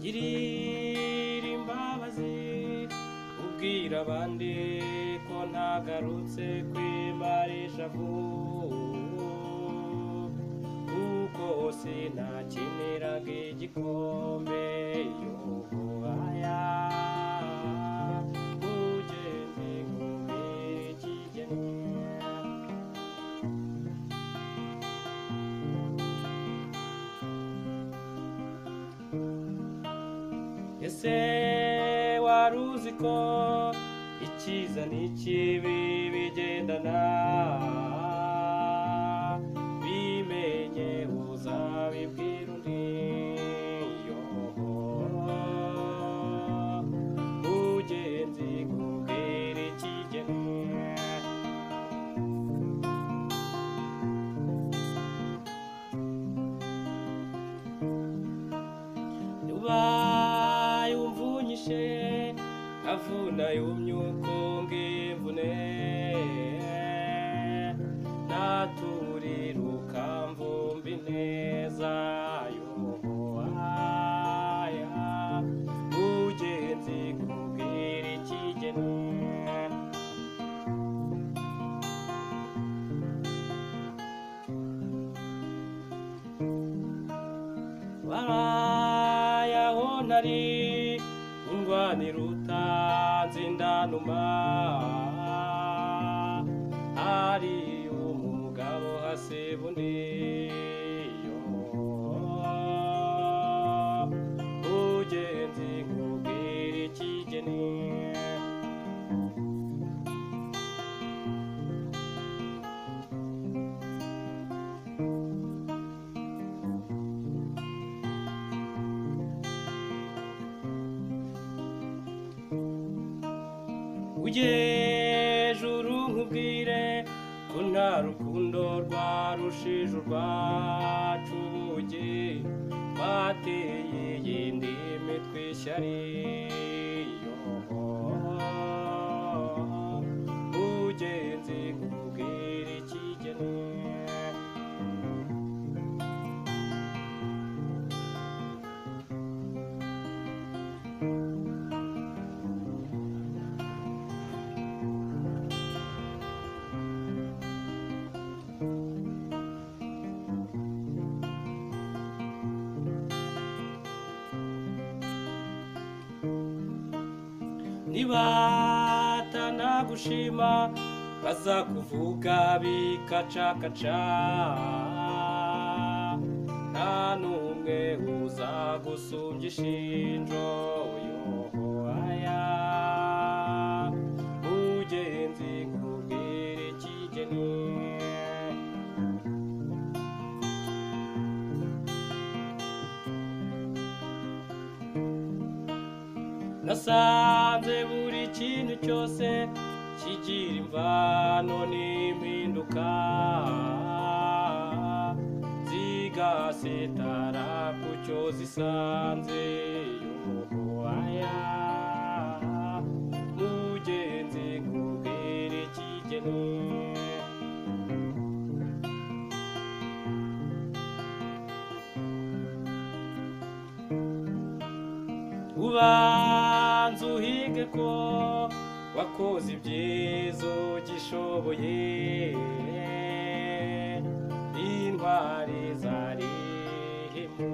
girira imbabazi ubwira abandi ko ntagarutse kwimarisha kuko sinakiniraga igikombe yohaya mugenzi nkubwira ikigeni ese wari uzi ko icyiza n'ikibi bigendana bimenye uzabibwira undi mugenzi nkubwira ikigeni ubaye umvunyishe avuna y'umyuko ngimvune naturira mvumbi neza yohaya mugenzi nkubwira ikigeni warayaho ntari undwanira utanze indanuma hari umugabo hasiba undi mugenzi nkubwira ikigeni ujye juru nkubwire ko nta rukundo rwarushije urwacu ubugi twateye iyindi mitwe ishyari mugenzi nkubwira ikigeni nibatanagushima bazakuvuga bikacakaca nta n'umwe uzagusumbya ishinjo yohaya mugenzi nkubwira ikigeni nasanze buri kintu cyose kigira imvano n'impinduka zigasitara ku cyo zisanze yohaya mugenzi nkubwira ikigeni ubanza uhige ko wakoze ibyiza ugishoboye intwari zari mu